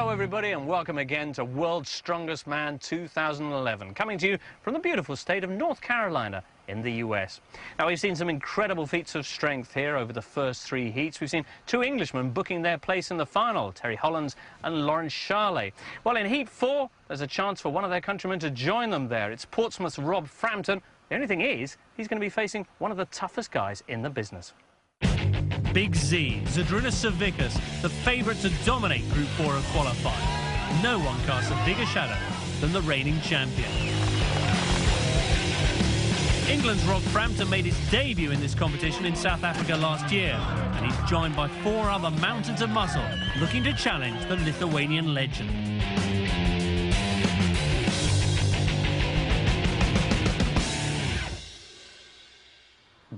Hello everybody and welcome again to World's Strongest Man 2011, coming to you from the beautiful state of North Carolina in the US. Now, we've seen some incredible feats of strength here over the first three heats. We've seen two Englishmen booking their place in the final, Terry Hollands and Lawrence Shahlaei. Well, in Heat 4, there's a chance for one of their countrymen to join them there. It's Portsmouth's Rob Frampton. The only thing is, he's going to be facing one of the toughest guys in the business. Big Z, Zydrunas Savickas, the favourite to dominate Group 4 of qualifying. No one casts a bigger shadow than the reigning champion. England's Rob Frampton made his debut in this competition in South Africa last year, and he's joined by four other mountains of muscle looking to challenge the Lithuanian legend.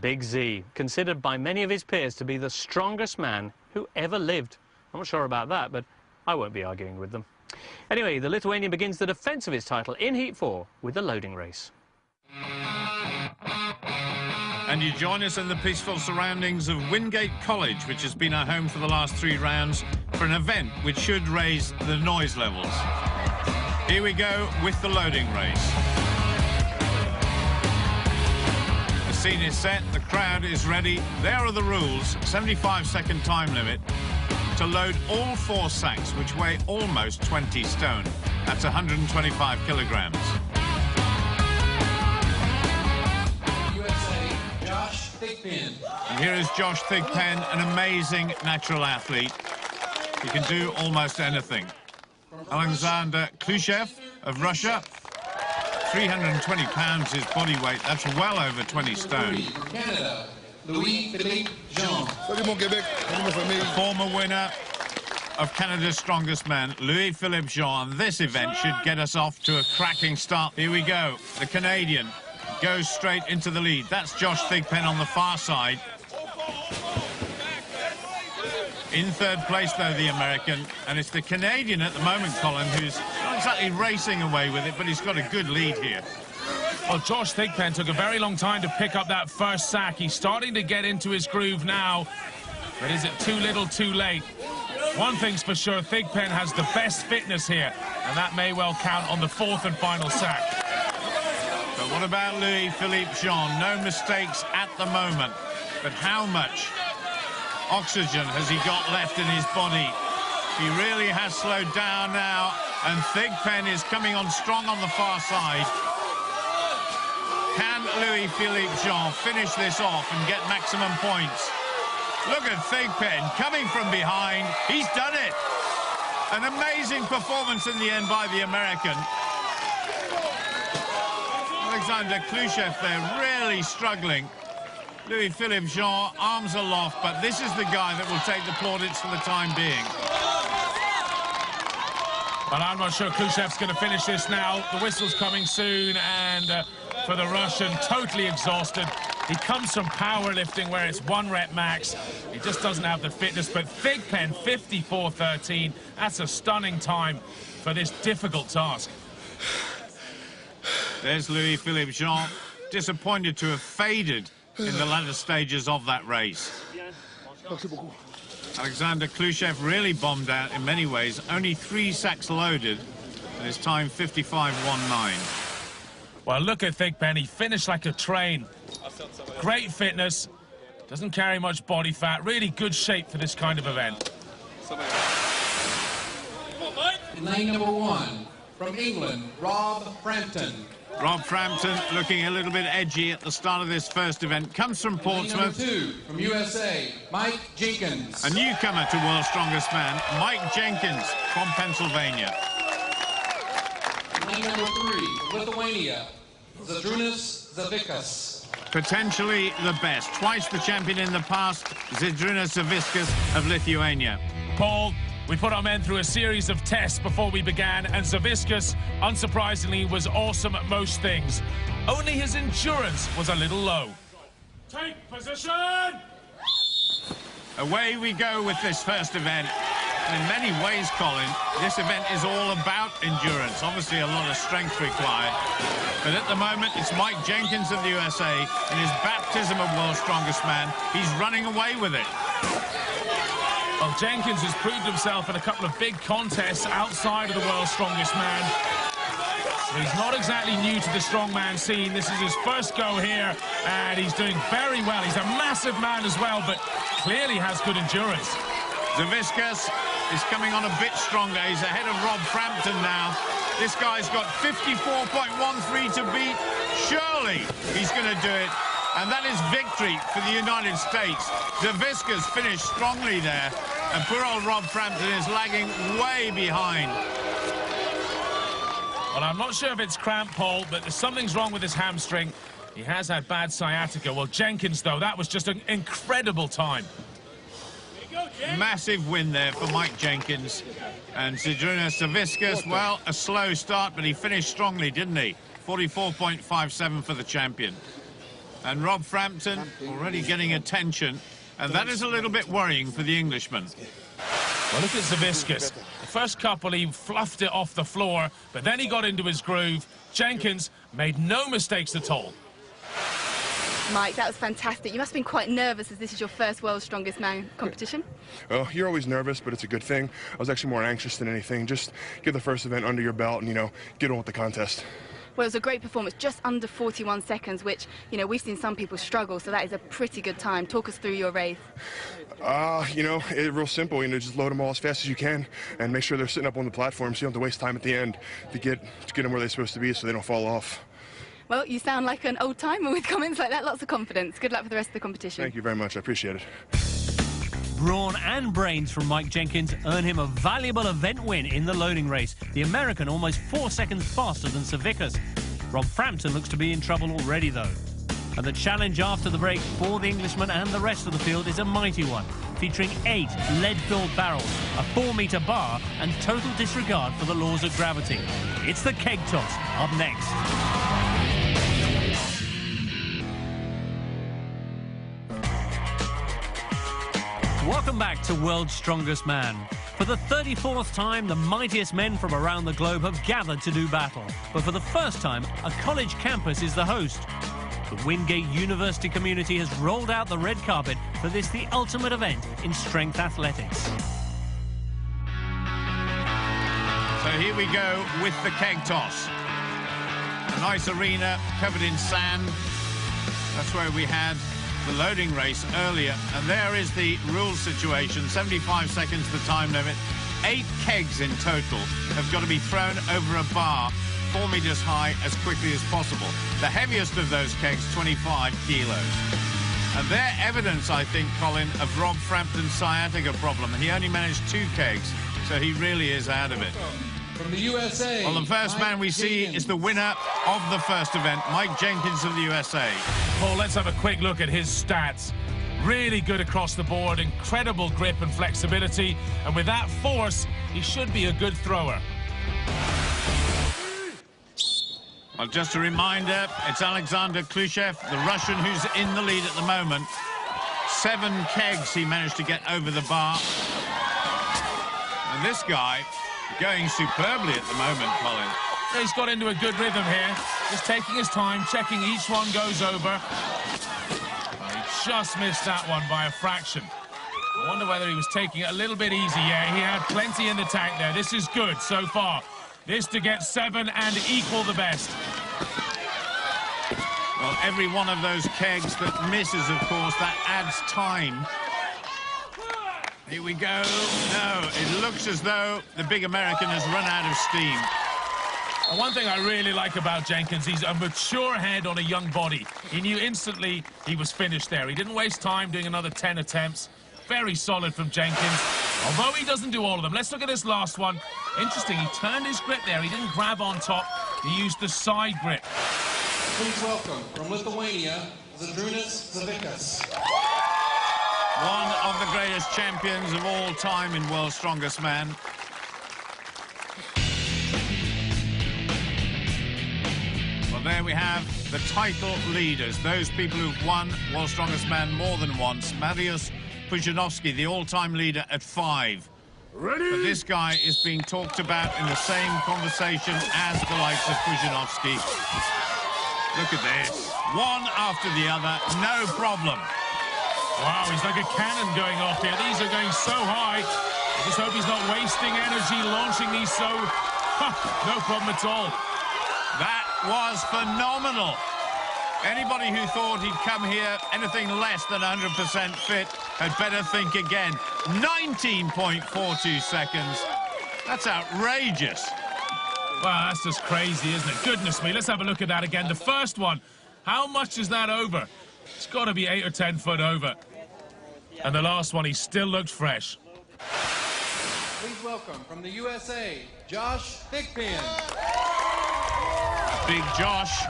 Big Z, considered by many of his peers to be the strongest man who ever lived. I'm not sure about that, but I won't be arguing with them. Anyway, the Lithuanian begins the defence of his title in Heat 4 with the loading race. And you join us in the peaceful surroundings of Wingate College, which has been our home for the last three rounds, for an event which should raise the noise levels. Here we go with the loading race. The scene is set, the crowd is ready. There are the rules. 75-second time limit to load all four sacks, which weigh almost 20 stone. That's 125 kilograms. USA, Josh Thigpen. And here is Josh Thigpen, an amazing natural athlete. He can do almost anything. Alexander Khrushchev of Russia. 320 pounds his body weight. That's well over 20 stone. From Canada, Louis-Philippe Jean. Former winner of Canada's Strongest Man, Louis-Philippe Jean. This event should get us off to a cracking start. Here we go. The Canadian goes straight into the lead. That's Josh Thigpen on the far side. In third place, though, the American. And it's the Canadian at the moment, Colin, who's not exactly racing away with it, but he's got a good lead here. Well, Josh Thigpen took a very long time to pick up that first sack. He's starting to get into his groove now. But is it too little, too late? One thing's for sure, Thigpen has the best fitness here, and that may well count on the fourth and final sack. But what about Louis-Philippe Jean? No mistakes at the moment. But how much oxygen has he got left in his body? He really has slowed down now, and Thigpen is coming on strong on the far side. Can Louis-Philippe Jean finish this off and get maximum points? Look at Thigpen coming from behind. He's done it. An amazing performance in the end by the American. Alexander Khrushchev there really struggling. Louis-Philippe Jean, arms aloft, but this is the guy that will take the plaudits for the time being. But I'm not sure Khrushchev's going to finish this now. The whistle's coming soon, and for the Russian, totally exhausted. He comes from powerlifting where it's one rep max. He just doesn't have the fitness, but Thigpen, 54.13. That's a stunning time for this difficult task. There's Louis-Philippe Jean, disappointed to have faded in the latter stages of that race. Alexander Khrushchev really bombed out in many ways. Only 3 sacks loaded, and his time 55.19. Well, look at Thigpen. He finished like a train. Great fitness. Doesn't carry much body fat. Really good shape for this kind of event. In lane number 1, from England, Rob Frampton. Rob Frampton looking a little bit edgy at the start of this first event. Comes from Portsmouth. Lane number 2, from USA, Mike Jenkins. A newcomer to World's Strongest Man, Mike Jenkins from Pennsylvania. Lane number 3, Lithuania, Zydrunas Savickas. Potentially the best. Twice the champion in the past, Zydrunas Savickas of Lithuania. Paul, we put our men through a series of tests before we began, and Savickas, unsurprisingly, was awesome at most things. Only his endurance was a little low. Take position! Away we go with this first event. And in many ways, Colin, this event is all about endurance. Obviously, a lot of strength required. But at the moment, it's Mike Jenkins of the USA in his baptism of World's Strongest Man. He's running away with it. Well, Jenkins has proved himself in a couple of big contests outside of the world's strongest man. He's not exactly new to the strongman scene. This is his first go here, and he's doing very well. He's a massive man as well, but clearly has good endurance. Zaviskas is coming on a bit stronger. He's ahead of Rob Frampton now. This guy's got 54.13 to beat. Surely he's going to do it. And that is victory for the United States. Zaviskas finished strongly there. And poor old Rob Frampton is lagging way behind. Well, I'm not sure if it's cramp, Paul, but something's wrong with his hamstring. He has had bad sciatica. Well, Jenkins, though, that was just an incredible time. Massive win there for Mike Jenkins. And Zydrunas Zaviskas, well, a slow start, but he finished strongly, didn't he? 44.57 for the champion. And Rob Frampton already getting attention, and that is a little bit worrying for the Englishman. Well, look at Zaviskas. The first couple, he fluffed it off the floor, but then he got into his groove. Jenkins made no mistakes at all. Mike, that was fantastic. You must have been quite nervous as this is your first World's Strongest Man competition. Well, you're always nervous, but it's a good thing. I was actually more anxious than anything. Just get the first event under your belt and, you know, get on with the contest. Well, it was a great performance, just under 41 seconds, which, you know, we've seen some people struggle, so that is a pretty good time. Talk us through your race. You know, it's real simple. You know, just load them all as fast as you can and make sure they're sitting up on the platform so you don't have to waste time at the end to get them where they're supposed to be so they don't fall off. Well, you sound like an old-timer with comments like that. Lots of confidence. Good luck for the rest of the competition. Thank you very much. I appreciate it. Brawn and brains from Mike Jenkins earn him a valuable event win in the loading race. The American almost 4 seconds faster than Zaviskas. Rob Frampton looks to be in trouble already, though. And the challenge after the break for the Englishman and the rest of the field is a mighty one, featuring 8 lead-filled barrels, a 4-metre bar, and total disregard for the laws of gravity. It's the keg toss up next. Welcome back to World's Strongest Man. For the 34th time, the mightiest men from around the globe have gathered to do battle. But for the first time, a college campus is the host. The Wingate University community has rolled out the red carpet for this, the ultimate event in strength athletics. So here we go with the keg toss. A nice arena covered in sand. That's where we had the loading race earlier, and there is the rule situation. 75 seconds the time limit. 8 kegs in total have got to be thrown over a bar 4 meters high as quickly as possible. The heaviest of those kegs, 25 kilos. And they're evidence, I think, Colin, of Rob Frampton's sciatica problem. He only managed 2 kegs, so he really is out of it. From the USA. Well, the first man we see is the winner of the first event, Mike Jenkins of the USA. Paul, let's have a quick look at his stats. Really good across the board, incredible grip and flexibility, and with that force, he should be a good thrower. Well, just a reminder, it's Alexander Khrushchev, the Russian, who's in the lead at the moment. 7 kegs he managed to get over the bar. And this guy going superbly at the moment, Colin. He's got into a good rhythm here, just taking his time, checking each one goes over. Well, he just missed that one by a fraction. I wonder whether he was taking it a little bit easy. Yeah, he had plenty in the tank there. This is good so far. This to get 7 and equal the best. Well, every one of those kegs that misses, of course, that adds time. Here we go. No, it looks as though the big American has run out of steam. One thing I really like about Jenkins, he's a mature head on a young body. He knew instantly he was finished there. He didn't waste time doing another 10 attempts. Very solid from Jenkins, although he doesn't do all of them. Let's look at this last one. Interesting, he turned his grip there. He didn't grab on top. He used the side grip. Please welcome, from Lithuania, Zydrunas Zaviskas. One of the greatest champions of all time in World's Strongest Man. Well, there we have the title leaders, those people who've won World's Strongest Man more than once. Mariusz Pudzianowski, the all-time leader, at 5. Ready? But this guy is being talked about in the same conversation as the likes of Pudzianowski. Look at this. One after the other, no problem. Wow, he's like a cannon going off here. These are going so high. I just hope he's not wasting energy launching these so... no problem at all. That was phenomenal. Anybody who thought he'd come here anything less than 100% fit had better think again. 19.42 seconds. That's outrageous. Wow, that's just crazy, isn't it? Goodness me, let's have a look at that again. The first one, how much is that over? It's got to be 8 or 10 foot over. And the last one, he still looked fresh. Please welcome from the USA, Josh Thigpen. Big Josh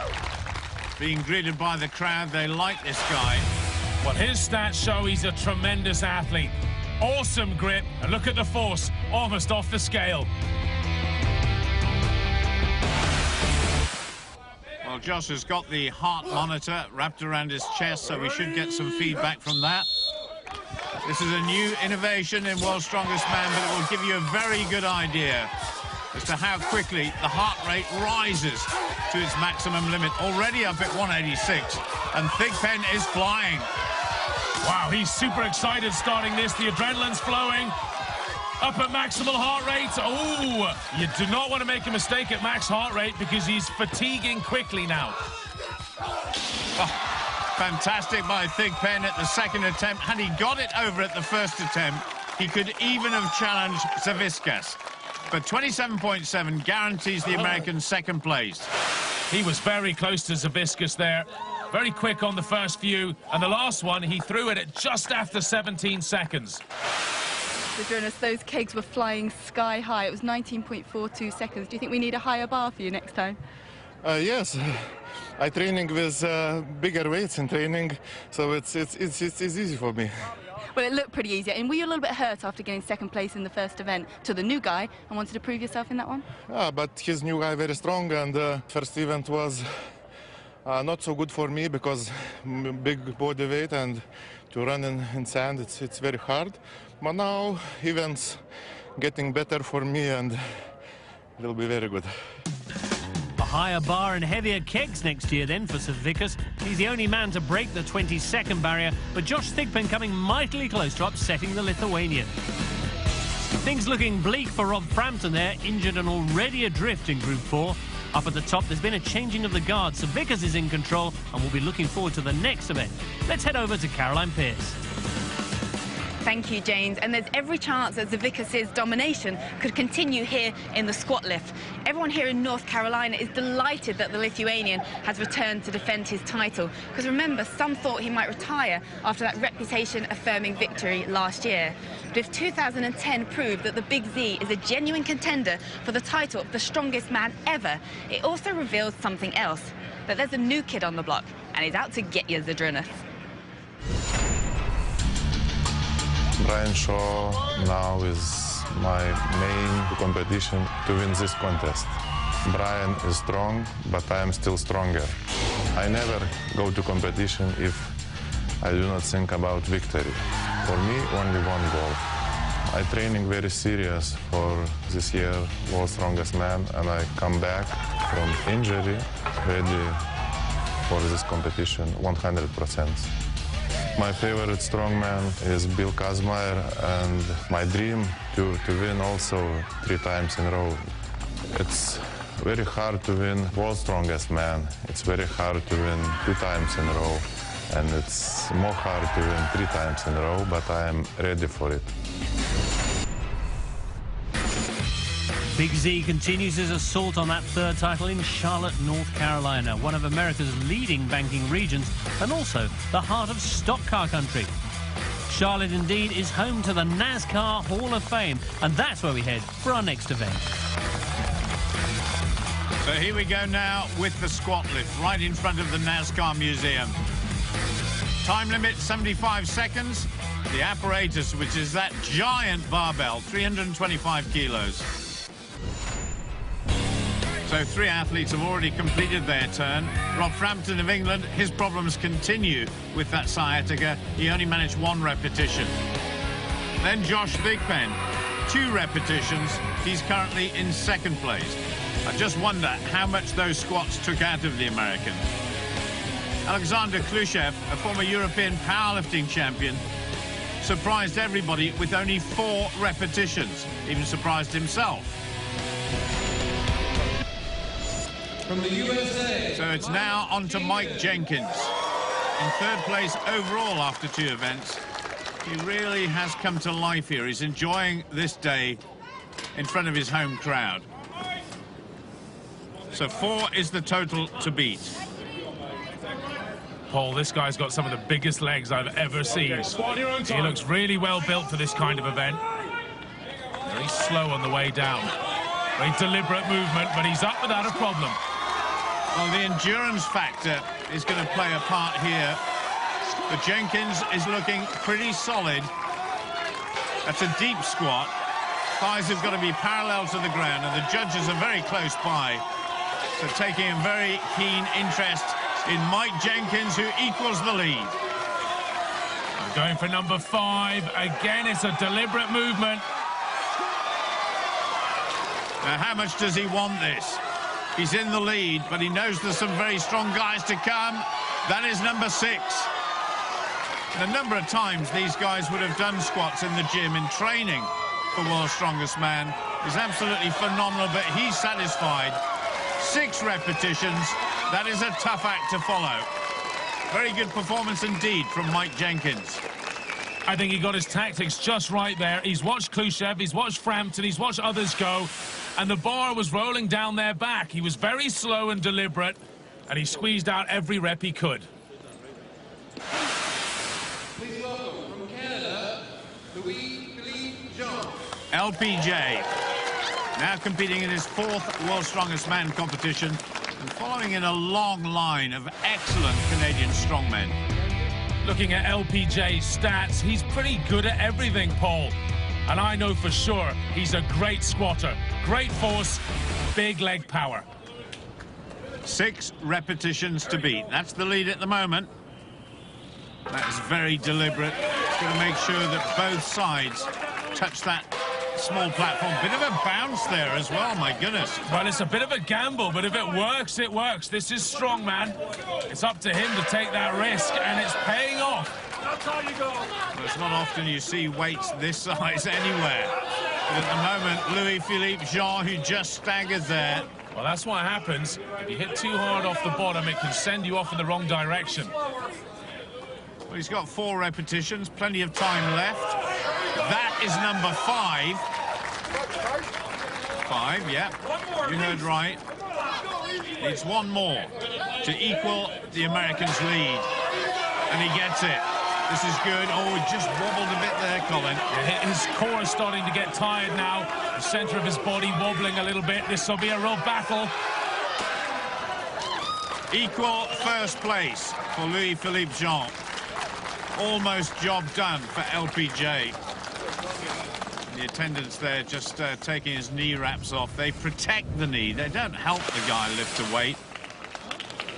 being greeted by the crowd. They like this guy. Well, his stats show he's a tremendous athlete. Awesome grip, and look at the force, almost off the scale. Well, Josh has got the heart monitor wrapped around his chest, so we should get some feedback from that. This is a new innovation in World's Strongest Man, but it will give you a very good idea as to how quickly the heart rate rises to its maximum limit. Already up at 186, and Thigpen is flying. Wow, he's super excited starting this. The adrenaline's flowing. Up at maximal heart rate. Oh, you do not want to make a mistake at max heart rate because he's fatiguing quickly now. Oh, fantastic by Thigpen at the second attempt. Had he got it over at the first attempt, he could even have challenged Savickas. But 27.7 guarantees the American second place. He was very close to Savickas there. Very quick on the first few. And the last one, he threw it at just after 17 seconds. Zydrunas, those kegs were flying sky high. It was 19.42 seconds. Do you think we need a higher bar for you next time? Yes. I training with bigger weights in training, so it's easy for me. Well, it looked pretty easy. And were you a little bit hurt after getting second place in the first event to the new guy and wanted to prove yourself in that one? Yeah, but his new guy very strong, and first event was not so good for me because big body weight and to run in sand, it's very hard. But now events getting better for me and it will be very good. A higher bar and heavier kegs next year then for Savickas. He's the only man to break the 20-second barrier, but Josh Thigpen coming mightily close to upsetting the Lithuanian. Things looking bleak for Rob Frampton there, injured and already adrift in Group 4. Up at the top, there's been a changing of the guard. Savickas is in control and we'll be looking forward to the next event. Let's head over to Caroline Pearce. Thank you, James. And there's every chance that Savickas' domination could continue here in the squat lift. Everyone here in North Carolina is delighted that the Lithuanian has returned to defend his title. Because remember, some thought he might retire after that reputation-affirming victory last year. But if 2010 proved that the Big Z is a genuine contender for the title of the strongest man ever, it also reveals something else. That there's a new kid on the block, and he's out to get you, Zydrunas. Brian Shaw now is my main competition to win this contest. Brian is strong, but I am still stronger. I never go to competition if I do not think about victory. For me, only one goal. I'm training very serious for this year, World's Strongest Man, and I come back from injury ready for this competition 100%. My favorite strongman is Bill Kazmaier, and my dream to win also 3 times in a row. It's very hard to win World's Strongest Man. It's very hard to win 2 times in a row, and it's more hard to win 3 times in a row, but I am ready for it. Big Z continues his assault on that third title in Charlotte, North Carolina, one of America's leading banking regions and also the heart of stock car country. Charlotte indeed is home to the NASCAR Hall of Fame, and that's where we head for our next event. So here we go now with the squat lift right in front of the NASCAR Museum. Time limit 75 seconds. The apparatus, which is that giant barbell, 325 kilos. So 3 athletes have already completed their turn. Rob Frampton of England, his problems continue with that sciatica. He only managed 1 repetition. Then Josh Thigpen, 2 repetitions. He's currently in 2nd place. I just wonder how much those squats took out of the American. Alexander Khrushchev, a former European powerlifting champion, surprised everybody with only 4 repetitions, even surprised himself. From the USA. So it's now on to Mike Jenkins. In 3rd place overall after 2 events. He really has come to life here. He's enjoying this day in front of his home crowd. So 4 is the total to beat. Paul, this guy's got some of the biggest legs I've ever seen. He looks really well built for this kind of event. Very slow on the way down. Very deliberate movement, but he's up without a problem. Well, the endurance factor is going to play a part here. But Jenkins is looking pretty solid. That's a deep squat. Thighs have got to be parallel to the ground, and the judges are very close by. So taking a very keen interest in Mike Jenkins, who equals the lead. Going for number 5. Again, it's a deliberate movement. Now, how much does he want this? He's in the lead, but he knows there's some very strong guys to come. That is number 6. And a number of times these guys would have done squats in the gym in training for World's Strongest Man. He's absolutely phenomenal, but he's satisfied. 6 repetitions. That is a tough act to follow. Very good performance indeed from Mike Jenkins. I think he got his tactics just right there. He's watched Khrushchev, he's watched Frampton, he's watched others go, and the bar was rolling down their back. He was very slow and deliberate, and he squeezed out every rep he could. Please welcome from Canada, Louis-Philippe Jean. LPJ, now competing in his 4th World's Strongest Man competition and following in a long line of excellent Canadian strongmen. Looking at LPJ's stats, he's pretty good at everything, Paul. And I know for sure he's a great squatter. Great force, big leg power. 6 repetitions to beat. That's the lead at the moment. That is very deliberate. It's going to make sure that both sides touch that small platform. Bit of a bounce there as well, my goodness. Well, it's a bit of a gamble, but if it works, it works. This is strongman. It's up to him to take that risk, and it's paying off. That's how you go. Well, it's not often you see weights this size anywhere. But at the moment, Louis-Philippe Jean, who just staggered there. Well, that's what happens. If you hit too hard off the bottom, it can send you off in the wrong direction. Well, he's got 4 repetitions, plenty of time left. That is number 5. 5, yeah. You heard right. Needs 1 more to equal the Americans' lead. And he gets it. This is good. Oh, he just wobbled a bit there, Colin. His core is starting to get tired now. The centre of his body wobbling a little bit. This will be a real battle. Equal 1st place for Louis-Philippe Jean. Almost job done for LPJ. The attendants there just taking his knee wraps off. They protect the knee. They don't help the guy lift a weight.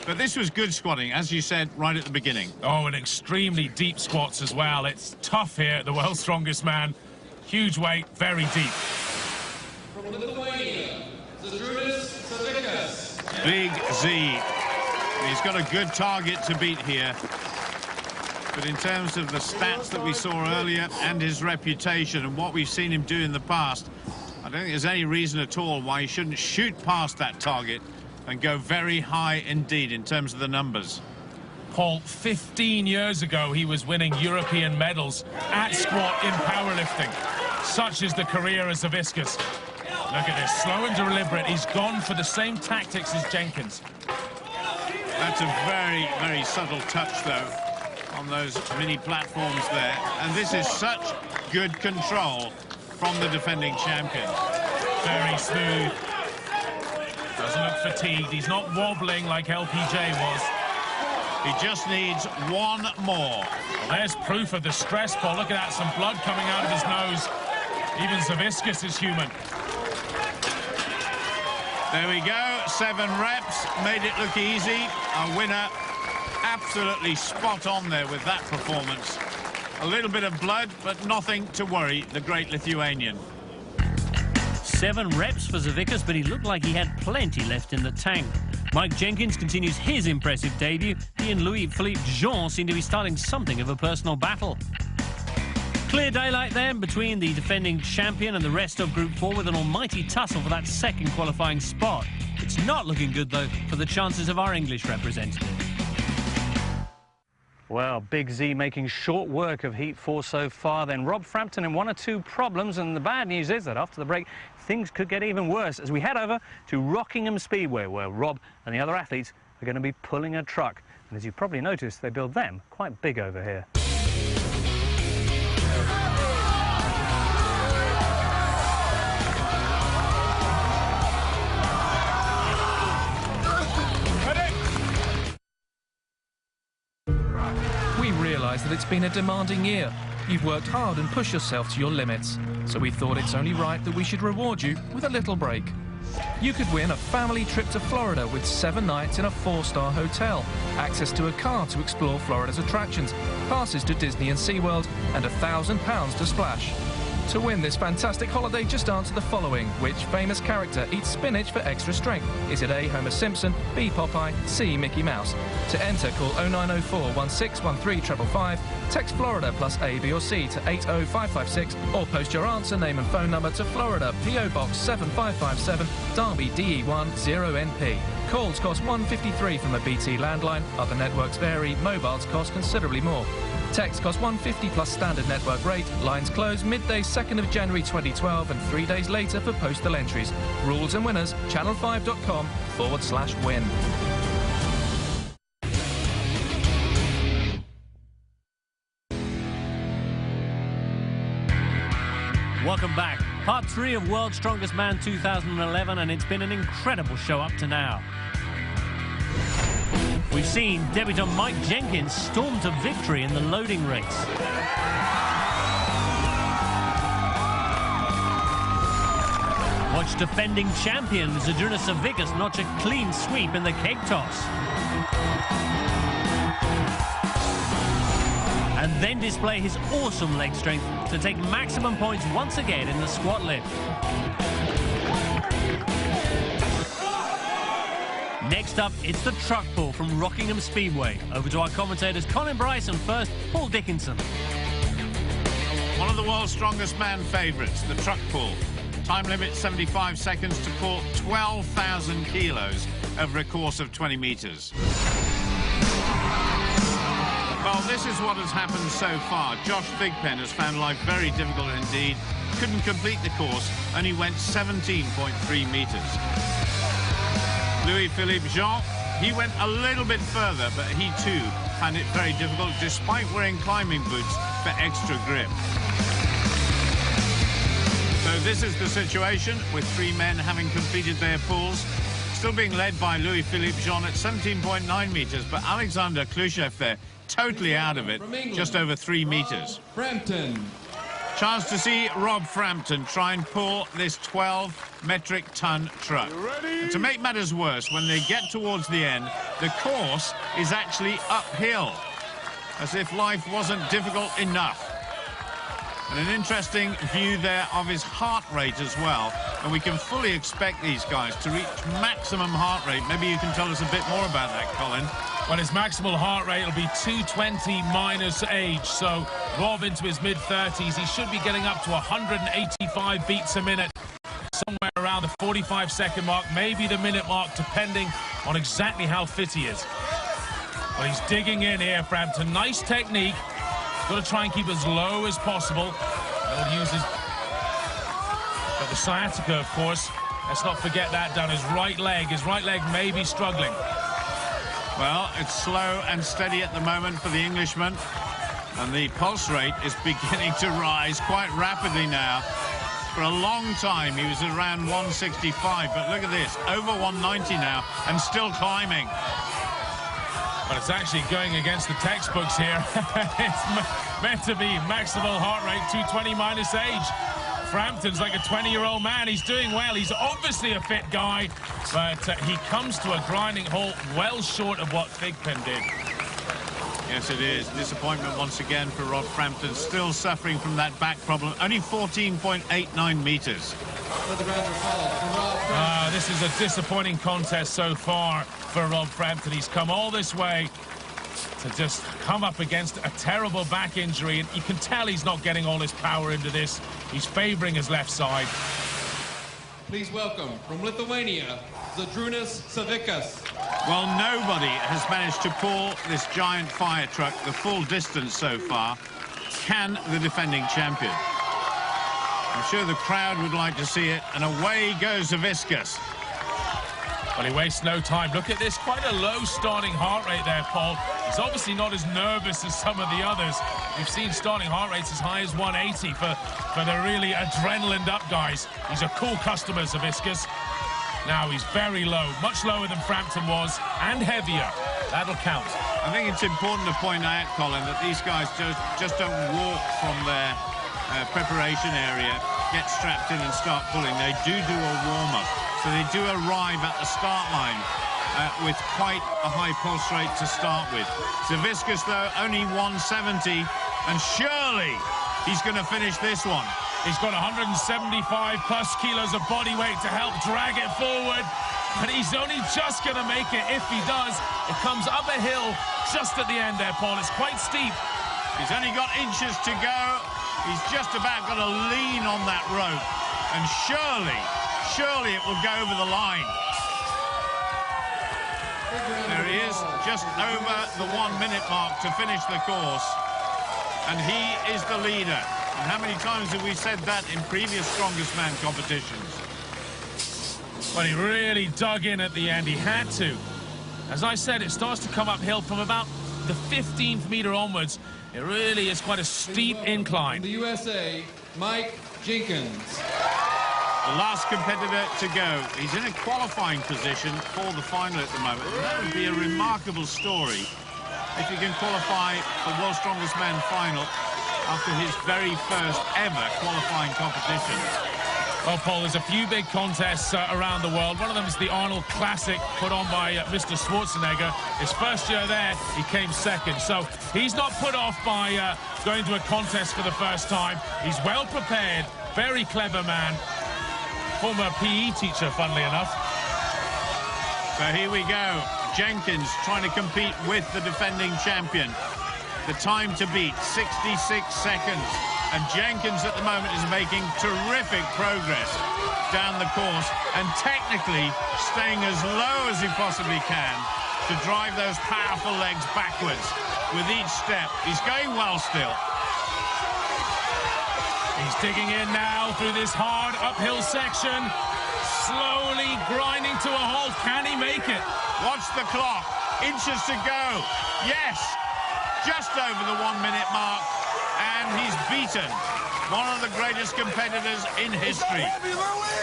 But this was good squatting, as you said right at the beginning. Oh, and extremely deep squats as well. It's tough here at the World's Strongest Man. Huge weight, very deep. From Lithuania, Zydrunas Savickas. Big Z. He's got a good target to beat here. But in terms of the stats that we saw earlier and his reputation and what we've seen him do in the past, I don't think there's any reason at all why he shouldn't shoot past that target and go very high indeed in terms of the numbers. Paul, 15 years ago, he was winning European medals at squat in powerlifting. Such is the career of Savickas. Look at this, slow and deliberate. He's gone for the same tactics as Jenkins. That's a very, very subtle touch, though, on those mini platforms there. And this is such good control from the defending champion. Very smooth. Doesn't look fatigued. He's not wobbling like LPJ was. He just needs 1 more. Well, there's proof of the stress, Paul. Look at that, some blood coming out of his nose. Even Savickas is human. There we go, 7 reps, made it look easy. A winner absolutely spot on there with that performance. A little bit of blood, but nothing to worry, the great Lithuanian. 7 reps for Savickas, but he looked like he had plenty left in the tank. Mike Jenkins continues his impressive debut. He and Louis-Philippe Jean seem to be starting something of a personal battle. Clear daylight then between the defending champion and the rest of Group 4 with an almighty tussle for that second qualifying spot. It's not looking good, though, for the chances of our English representative. Well, Big Z making short work of Heat 4 so far. Then Rob Frampton in 1 or 2 problems, and the bad news is that after the break, things could get even worse as we head over to Rockingham Speedway, where Rob and the other athletes are going to be pulling a truck. And as you probably noticed, they build them quite big over here. That it's been a demanding year. You've worked hard and pushed yourself to your limits, so we thought it's only right that we should reward you with a little break. You could win a family trip to Florida with 7 nights in a 4-star hotel, access to a car to explore Florida's attractions, passes to Disney and SeaWorld, and £1,000 to splash. To win this fantastic holiday, just answer the following. Which famous character eats spinach for extra strength? Is it A, Homer Simpson, B, Popeye, C, Mickey Mouse? To enter, call 0904 1613 555, text Florida plus A, B or C to 80556, or post your answer, name and phone number to Florida, P.O. Box 7557, Derby, DE1 0NP. Calls cost $1.53 from a BT landline. Other networks vary. Mobiles cost considerably more. Text costs $1.50 plus standard network rate. Lines close midday 2nd of January 2012 and 3 days later for postal entries. Rules and winners, channel5.com/win. Welcome back. Part 3 of World's Strongest Man 2011, and it's been an incredible show up to now. We've seen debutant Mike Jenkins storm to victory in the loading race. Watch defending champion Zydrunas Savickas notch a clean sweep in the keg toss. And then display his awesome leg strength to take maximum points once again in the squat lift. Next up, it's the truck pull from Rockingham Speedway. Over to our commentators Colin Bryce and first, Paul Dickinson. One of the world's strongest man favourites, the truck pull. Time limit 75 seconds to pull 12,000 kilos over a course of 20 metres. Well, this is what has happened so far. Josh Thigpen has found life very difficult indeed. Couldn't complete the course, only went 17.3 metres. Louis-Philippe Jean, he went a little bit further, but he too found it very difficult despite wearing climbing boots for extra grip. So this is the situation with 3 men having completed their pulls. Still being led by Louis-Philippe Jean at 17.9 metres, but Alexander Khrushchev there, totally out of it, just over 3 metres. Frampton. Chance to see Rob Frampton try and pull this 12 metric ton truck. And to make matters worse, when they get towards the end, the course is actually uphill, as if life wasn't difficult enough. And an interesting view there of his heart rate as well. And we can fully expect these guys to reach maximum heart rate. Maybe you can tell us a bit more about that, Colin. Well, his maximal heart rate will be 220 minus age, so Rob into his mid-30s. He should be getting up to 185 beats a minute, somewhere around the 45-second mark, maybe the minute mark, depending on exactly how fit he is. Well, he's digging in here, Frampton. Nice technique. Got to try and keep as low as possible. He'll use his... Got the sciatica, of course. Let's not forget that down his right leg. His right leg may be struggling. Well, it's slow and steady at the moment for the Englishman. And the pulse rate is beginning to rise quite rapidly now. For a long time, he was around 165. But look at this, over 190 now, and still climbing. But it's actually going against the textbooks here. It's meant to be maximal heart rate, 220 minus age. Frampton's like a 20-year-old man. He's doing well. He's obviously a fit guy, but he comes to a grinding halt well short of what Thigpen did. Yes, it is. Disappointment once again for Rob Frampton. Still suffering from that back problem. Only 14.89 metres. This is a disappointing contest so far for Rob Frampton. He's come all this way to just come up against a terrible back injury, and you can tell he's not getting all his power into this. He's favouring his left side. Please welcome from Lithuania, Zydrunas Savickas. Well, nobody has managed to pull this giant fire truck the full distance so far. Can the defending champion? I'm sure the crowd would like to see it, and away goes Savickas. Well, he wastes no time. Look at this, quite a low starting heart rate there, Paul. He's obviously not as nervous as some of the others. We've seen starting heart rates as high as 180 for the really adrenaline-up guys. He's a cool customer, Savickas. Now he's very low, much lower than Frampton was, and heavier. That'll count. I think it's important to point out, Colin, that these guys just don't walk from their preparation area, get strapped in and start pulling. They do a warm-up. So they do arrive at the start line with quite a high pulse rate to start with. Savickas, though, only 170, and surely he's going to finish this one. He's got 175+ kilos of body weight to help drag it forward, and he's only just going to make it if he does. It comes up a hill just at the end there, Paul. It's quite steep. He's only got inches to go. He's just about got to lean on that rope, and surely it will go over the line. There he is, just over the 1 minute mark to finish the course. And he is the leader. And how many times have we said that in previous strongest man competitions? Well, he really dug in at the end. He had to. As I said, it starts to come uphill from about the 15th meter onwards. It really is quite a steep incline. From the USA, Mike Jenkins. The last competitor to go. He's in a qualifying position for the final at the moment. And that would be a remarkable story if he can qualify for World's Strongest Man final after his very first ever qualifying competition. Well, Paul, there's a few big contests around the world. One of them is the Arnold Classic put on by Mr. Schwarzenegger. His first year there, he came second. So he's not put off by going to a contest for the first time. He's well prepared, very clever man. Former PE teacher, funnily enough. So here we go. Jenkins trying to compete with the defending champion. The time to beat, 66 seconds. And Jenkins at the moment is making terrific progress down the course and technically staying as low as he possibly can to drive those powerful legs backwards with each step. He's going well still. He's digging in now through this hard uphill section, slowly grinding to a halt. Can he make it? Watch the clock. Inches to go. Yes, just over the 1 minute mark, and he's beaten one of the greatest competitors in history.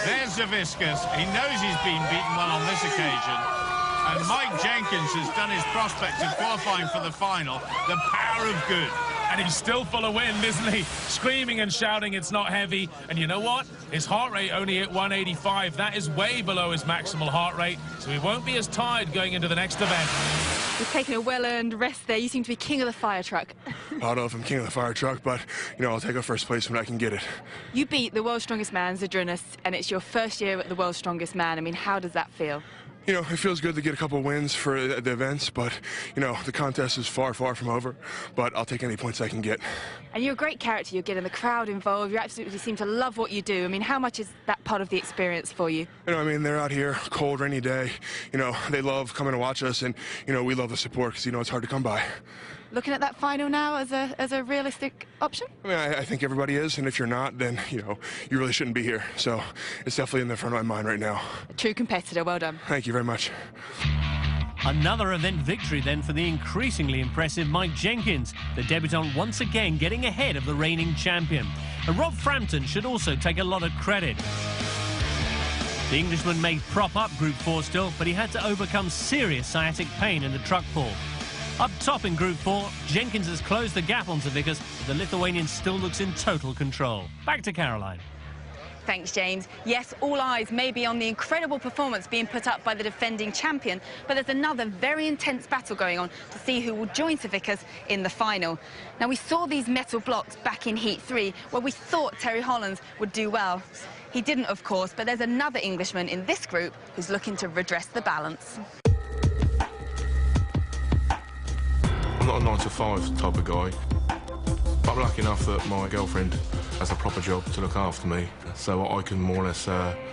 There's Savickas. He knows he's been beaten well on this occasion. And Mike Jenkins has done his prospects of qualifying for the final. The power of good. And he's still full of wind, isn't he? Screaming and shouting it's not heavy. And you know what? His heart rate only at 185. That is way below his maximal heart rate, so he won't be as tired going into the next event. He's taking a well-earned rest there. You seem to be king of the fire truck. I don't know if I'm king of the fire truck, but, you know, I'll take a first place when I can get it. You beat the world's strongest man, Zydrunas, and it's your first year at the world's strongest man. I mean, how does that feel? You know, it feels good to get a couple wins for the events, but, you know, the contest is far, far from over, but I'll take any points I can get. And you're a great character. You're getting the crowd involved. You absolutely seem to love what you do. I mean, how much is that part of the experience for you? You know, I mean, they're out here, cold, rainy day. You know, they love coming to watch us, and, you know, we love the support because, you know, it's hard to come by. Looking at that final now as a realistic option? I mean, I think everybody is, and if you're not, then, you know, you really shouldn't be here. So it's definitely in the front of my mind right now. A true competitor. Well done. Thank you very much. Another event victory then for the increasingly impressive Mike Jenkins, the debutant once again getting ahead of the reigning champion. And Rob Frampton should also take a lot of credit. The Englishman may prop up Group 4 still, but he had to overcome serious sciatic pain in the truck pull. Up top in Group 4, Jenkins has closed the gap on Savickas. The Lithuanian still looks in total control. Back to Caroline. Thanks, James. Yes, all eyes may be on the incredible performance being put up by the defending champion, but there's another very intense battle going on to see who will join Savickas in the final. Now, we saw these metal blocks back in Heat 3, where we thought Terry Hollands would do well. He didn't, of course, but there's another Englishman in this group who's looking to redress the balance. I'm not a 9 to 5 type of guy, but I'm lucky enough that my girlfriend has a proper job to look after me, so I can more or less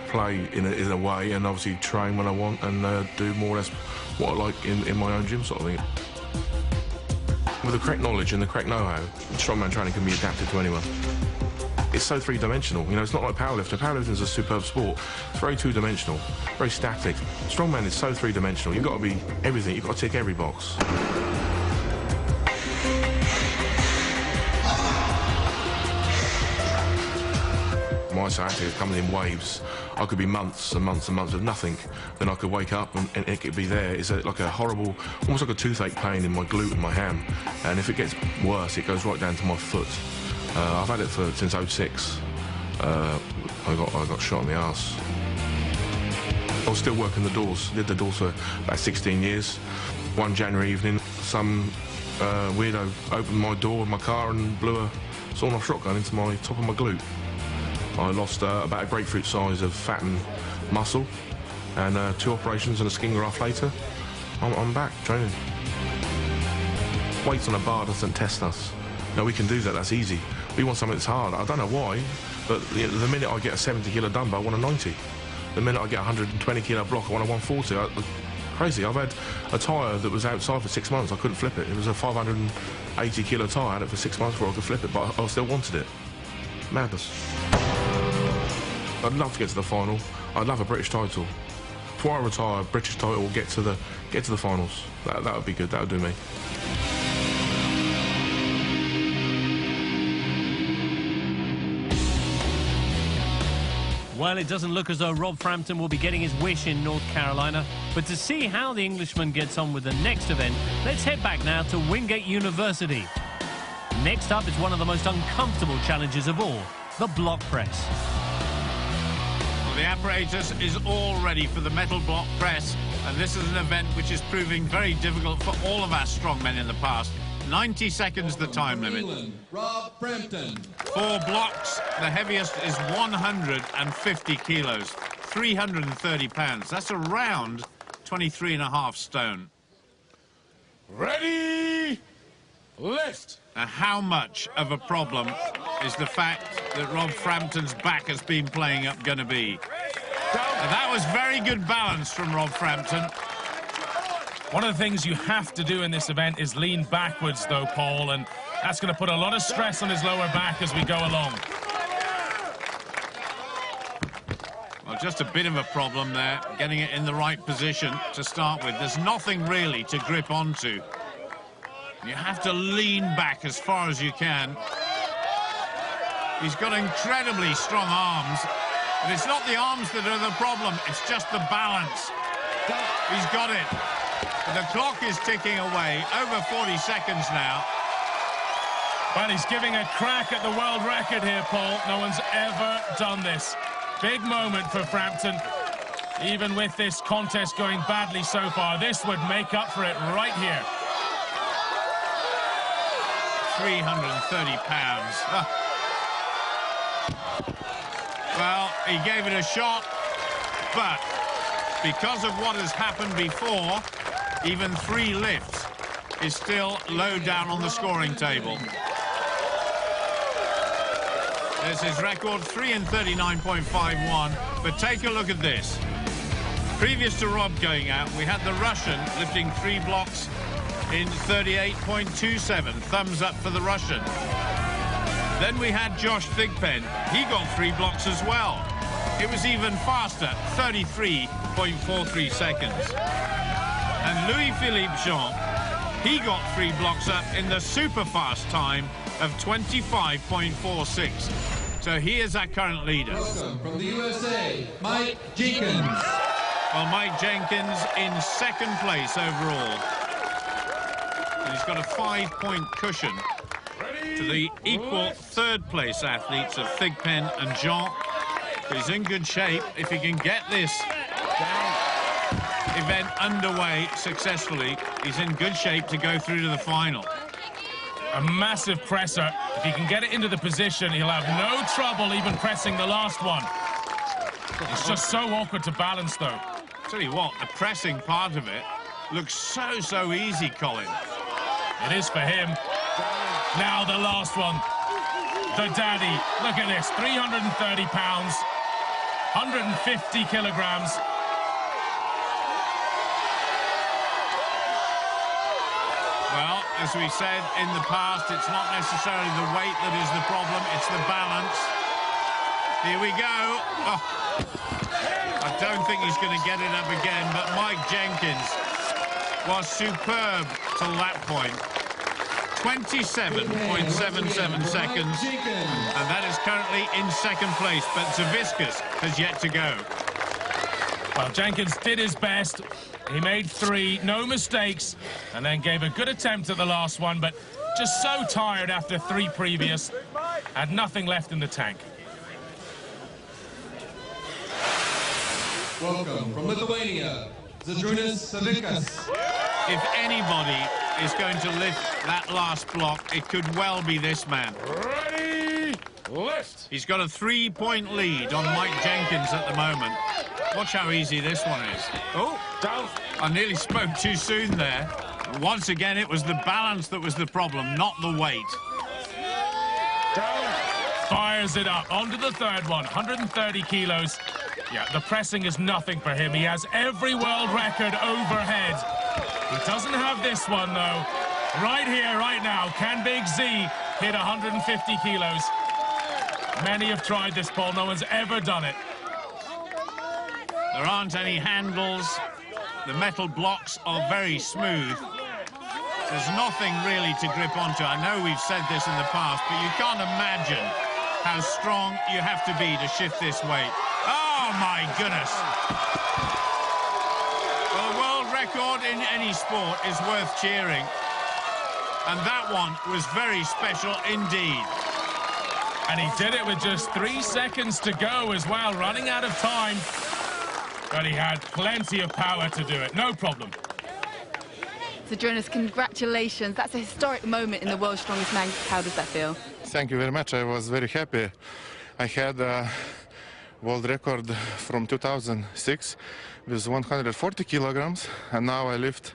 play in a way and obviously train when I want and do more or less what I like in my own gym sort of thing. With the correct knowledge and the correct know-how, strongman training can be adapted to anyone. It's so three-dimensional, you know, it's not like powerlifting. Powerlifting is a superb sport. It's very two-dimensional, very static. Strongman is so three-dimensional. You've got to be everything. You've got to tick every box. My sciatica is coming in waves. I could be months and months and months of nothing. Then I could wake up and it could be there. It's like a horrible, almost like a toothache pain in my glute and my ham. And if it gets worse, it goes right down to my foot. I've had it since 06. I got shot in the arse. I was still working the doors. Did the doors for about 16 years. One January evening, some weirdo opened my door in my car and blew a sawn-off shotgun into my top of my glute. I lost about a grapefruit size of fat and muscle, and 2 operations and a skin graft later, I'm back training. Weights on a bar doesn't test us. No, we can do that, that's easy. We want something that's hard. I don't know why, but the minute I get a 70-kilo dumbbell, I want a 90. The minute I get a 120-kilo block, I want a 140. Crazy. I've had a tyre that was outside for 6 months. I couldn't flip it. It was a 580-kilo tyre. I had it for 6 months before I could flip it, but I still wanted it. Madness. I'd love to get to the final. I'd love a British title. Before I retire, British title, get to the finals. That would be good. That would do me. Well, it doesn't look as though Rob Frampton will be getting his wish in North Carolina. But to see how the Englishman gets on with the next event, let's head back now to Wingate University. Next up is one of the most uncomfortable challenges of all, the block press. The apparatus is all ready for the metal block press, and this is an event which is proving very difficult for all of our strongmen in the past. 90 seconds the time limit. England, Rob Frampton. 4 blocks, the heaviest is 150 kilos, 330 pounds. That's around 23.5 stone. Ready, lift. Now, how much of a problem is the fact that Rob Frampton's back has been playing up going to be? And that was very good balance from Rob Frampton. One of the things you have to do in this event is lean backwards, though, Paul, and that's going to put a lot of stress on his lower back as we go along. Well, just a bit of a problem there, getting it in the right position to start with. There's nothing really to grip onto. You have to lean back as far as you can. He's got incredibly strong arms, but it's not the arms that are the problem, it's just the balance. He's got it. The clock is ticking away, over 40 seconds now. Well, he's giving a crack at the world record here, Paul. No one's ever done this. Big moment for Frampton. Even with this contest going badly so far, this would make up for it right here. 330 pounds. Well, he gave it a shot, but because of what has happened before, even 3 lifts is still low down on the scoring table. There's his record, 3 in 39.51, but take a look at this. Previous to Rob going out, we had the Russian lifting 3 blocks in 38.27. Thumbs up for the Russian. Then we had Josh Thigpen. He got 3 blocks as well. It was even faster, 33.43 seconds. And Louis-Philippe Jean, he got 3 blocks up in the super fast time of 25.46. So he is our current leader. Welcome from the USA, Mike Jenkins. Well, Mike Jenkins in 2nd place overall. And he's got a 5-point cushion to the equal 3rd place athletes of Thigpen and Jean. He's in good shape if he can get this event underway successfully. He's in good shape to go through to the final. A massive presser. If he can get it into the position, he'll have no trouble even pressing the last one. It's just so awkward to balance, though. Tell you what, the pressing part of it looks so easy, Colin. It is for him. Now the last one. The daddy. Look at this, 330 pounds, 150 kilograms. Well, as we said in the past, it's not necessarily the weight that is the problem, it's the balance. Here we go. Oh, I don't think he's going to get it up again, but Mike Jenkins was superb till that point. 27.77 seconds, and that is currently in second place, but Zaviskas has yet to go. Well, Jenkins did his best. He made 3, no mistakes, and then gave a good attempt at the last one, but just so tired after 3 previous, had nothing left in the tank. Welcome from Lithuania, Zydrunas Savikas. If anybody is going to lift that last block, it could well be this man. Ready, lift! He's got a 3-point lead on Mike Jenkins at the moment. Watch how easy this one is. Oh, down. I nearly spoke too soon there. Once again, it was the balance that was the problem, not the weight. Down. Fires it up. Onto the third one, 130 kilos. Yeah, the pressing is nothing for him. He has every world record overhead. He doesn't have this one, though. Right here, right now, can Big Z hit 150 kilos? Many have tried this, Paul. No one's ever done it. There aren't any handles. The metal blocks are very smooth. There's nothing really to grip onto. I know we've said this in the past, but you can't imagine how strong you have to be to shift this weight. Oh, my goodness. Well, a world record in any sport is worth cheering. And that one was very special indeed. And he did it with just 3 seconds to go as well, running out of time. But he had plenty of power to do it, no problem. Zydrunas, congratulations. That's a historic moment in the World's Strongest Man. How does that feel? Thank you very much. I was very happy. I had a world record from 2006 with 140 kilograms, and now I lift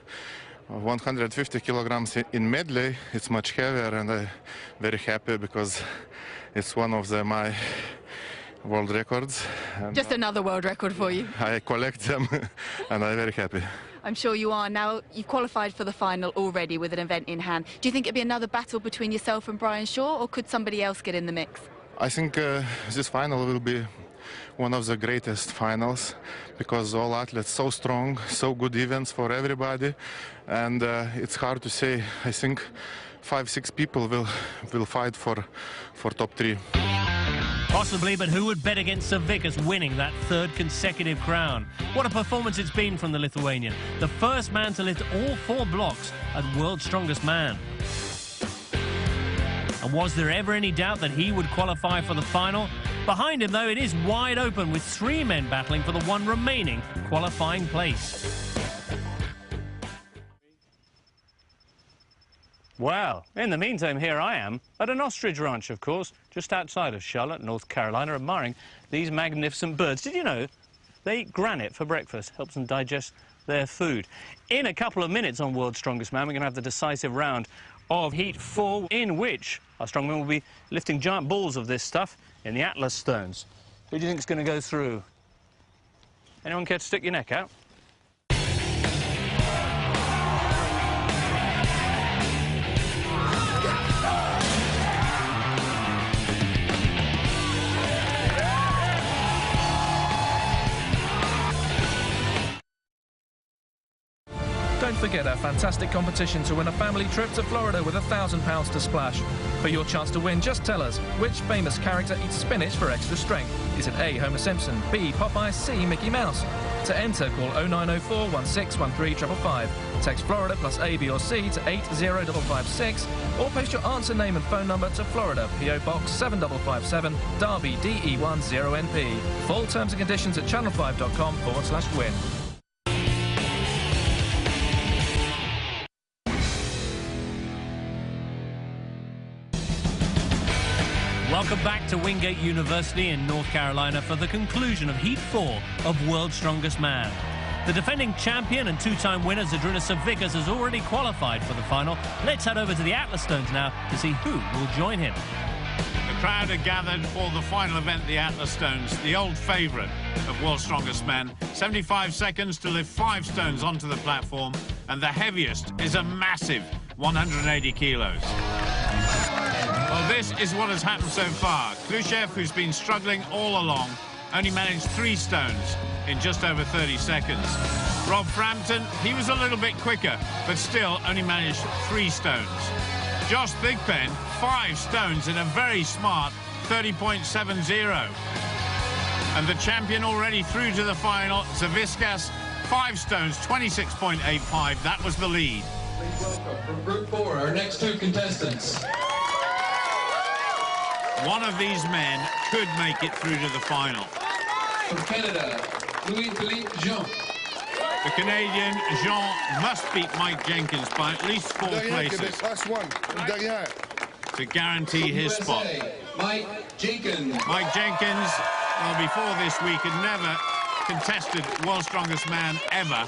150 kilograms in medley. It's much heavier, and I'm very happy because it's one of my world records. And just another world record for you. I collect them, and I'm very happy. I'm sure you are. Now, you've qualified for the final already with an event in hand. Do you think it'd be another battle between yourself and Brian Shaw, or could somebody else get in the mix? I think this final will be one of the greatest finals because all athletes so strong, so good events for everybody, and it's hard to say. I think 5-6 people will fight for top 3. Possibly, but who would bet against Savikas winning that 3rd consecutive crown? What a performance it's been from the Lithuanian. The first man to lift all 4 blocks at World's Strongest Man. And was there ever any doubt that he would qualify for the final? Behind him, though, it is wide open with 3 men battling for the one remaining qualifying place. Well, in the meantime, here I am at an ostrich ranch, of course, just outside of Charlotte, North Carolina, admiring these magnificent birds. Did you know they eat granite for breakfast? Helps them digest their food. In a couple of minutes on World's Strongest Man, we're going to have the decisive round of Heat 4, in which our strongmen will be lifting giant balls of this stuff in the Atlas stones. Who do you think is going to go through? Anyone care to stick your neck out? Don't forget our fantastic competition to win a family trip to Florida with £1,000 to splash. For your chance to win, just tell us which famous character eats spinach for extra strength. Is it A, Homer Simpson, B, Popeye, C, Mickey Mouse? To enter, call 0904 1613 555. Text Florida plus A, B or C to 80556, or post your answer, name and phone number to Florida, PO Box 7557, Derby, DE10NP. Full terms and conditions at channel5.com/win. Welcome back to Wingate University in North Carolina for the conclusion of Heat 4 of World's Strongest Man. The defending champion and two-time winner Zydrunas Savickas has already qualified for the final. Let's head over to the Atlas Stones now to see who will join him. The crowd are gathered for the final event, the Atlas Stones, the old favourite of World's Strongest Man. 75 seconds to lift 5 stones onto the platform, and the heaviest is a massive 180 kilos. Well, this is what has happened so far. Khrushchev, who's been struggling all along, only managed 3 stones in just over 30 seconds. Rob Frampton, he was a little bit quicker, but still only managed 3 stones. Josh Thigpen, 5 stones in a very smart 30.70. And the champion already through to the final, Savickas, 5 stones, 26.85. That was the lead. Please welcome from Group 4, our next 2 contestants. One of these men could make it through to the final. From Canada, Louis-Philippe Jean. The Canadian Jean must beat Mike Jenkins by at least 4 places to guarantee his spot. Mike Jenkins. Mike Jenkins, well, before this week, had never contested World's Strongest Man ever,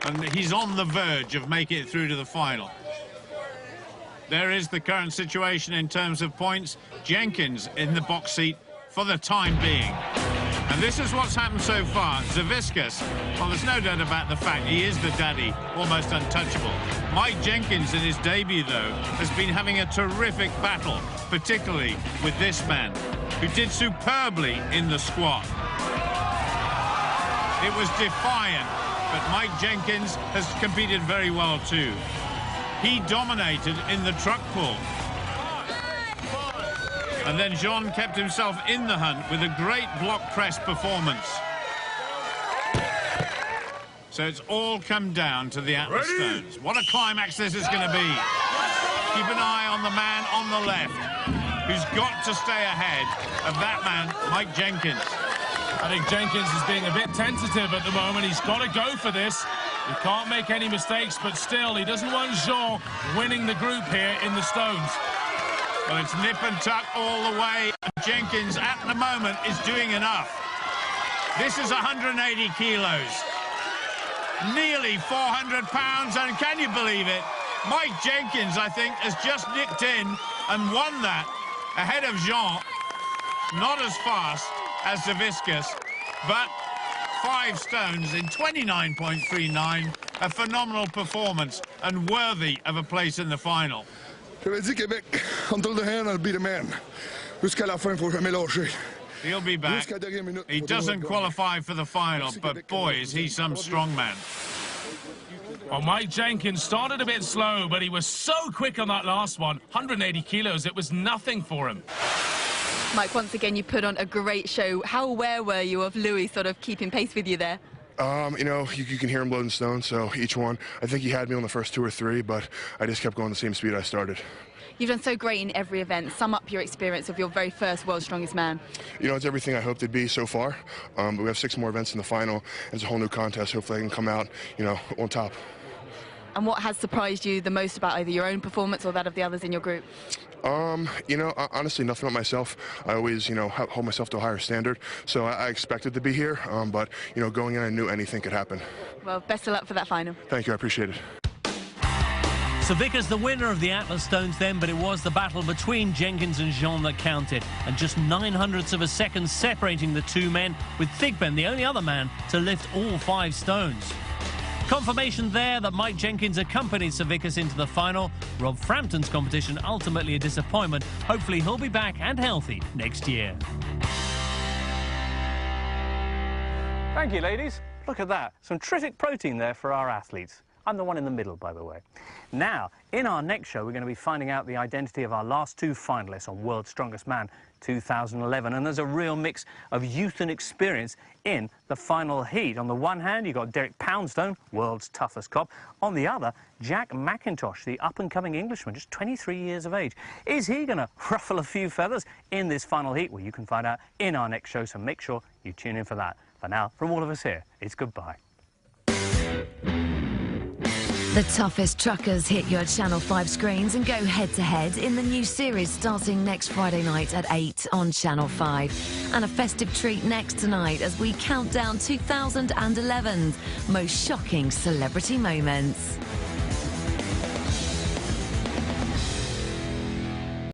and he's on the verge of making it through to the final. There is the current situation in terms of points. Jenkins in the box seat for the time being. And this is what's happened so far. Savickas, well, there's no doubt about the fact he is the daddy, almost untouchable. Mike Jenkins, in his debut, though, has been having a terrific battle, particularly with this man, who did superbly in the squat. It was defiant, but Mike Jenkins has competed very well, too. He dominated in the truck pull. And then Jean kept himself in the hunt with a great block press performance. So it's all come down to the Atlas Stones. What a climax this is going to be. Keep an eye on the man on the left, who's got to stay ahead of that man, Mike Jenkins. I think Jenkins is being a bit tentative at the moment. He's got to go for this. He can't make any mistakes, but still, he doesn't want Jean winning the group here in the stones. Well, it's nip and tuck all the way. Jenkins, at the moment, is doing enough. This is 180 kilos. Nearly 400 pounds, and can you believe it? Mike Jenkins, I think, has just nipped in and won that ahead of Jean. Not as fast as Savickas, but 5 stones in 29.39. A phenomenal performance and worthy of a place in the final. J'avais dit Québec, until the end, I'll be the man. Jusqu'à la fin, il faut jamais lâcher. He'll be back. He doesn't qualify for the final, but boy, is he some strong man. Well, Mike Jenkins started a bit slow, but he was so quick on that last one. 180 kilos, it was nothing for him. Mike, once again, you put on a great show. How aware were you of Louis sort of keeping pace with you there? You know, you can hear him loading stones, so each one. I think he had me on the first 2 or 3, but I just kept going the same speed I started. You've done so great in every event. Sum up your experience of your very first World's Strongest Man. You know, it's everything I hoped it'd be so far, but we have 6 more events in the final. It's a whole new contest. Hopefully I can come out, you know, on top. And what has surprised you the most about either your own performance or that of the others in your group? You know, honestly, nothing about myself. I always, you know, hold myself to a higher standard. So I expected to be here, but, you know, going in, I knew anything could happen. Well, best of luck for that final. Thank you. I appreciate it. Savickas the winner of the Atlas Stones then, but it was the battle between Jenkins and Jean that counted, and just 900ths of a second separating the 2 men, with Thigpen the only other man to lift all 5 stones. Confirmation there that Mike Jenkins accompanied Savickas into the final. Rob Frampton's competition ultimately a disappointment. Hopefully he'll be back and healthy next year. Thank you, ladies. Look at that. Some terrific protein there for our athletes. I'm the one in the middle, by the way. Now, in our next show, we're going to be finding out the identity of our last 2 finalists on World's Strongest Man 2011. And there's a real mix of youth and experience in the final heat. On the one hand, you've got Derek Poundstone, world's toughest cop. On the other, Jack McIntosh, the up-and-coming Englishman, just 23 years of age. Is he going to ruffle a few feathers in this final heat? Well, you can find out in our next show, so make sure you tune in for that. For now, from all of us here, it's goodbye. The toughest truckers hit your Channel 5 screens and go head-to-head in the new series starting next Friday night at 8 on Channel 5. And a festive treat next tonight as we count down 2011's most shocking celebrity moments.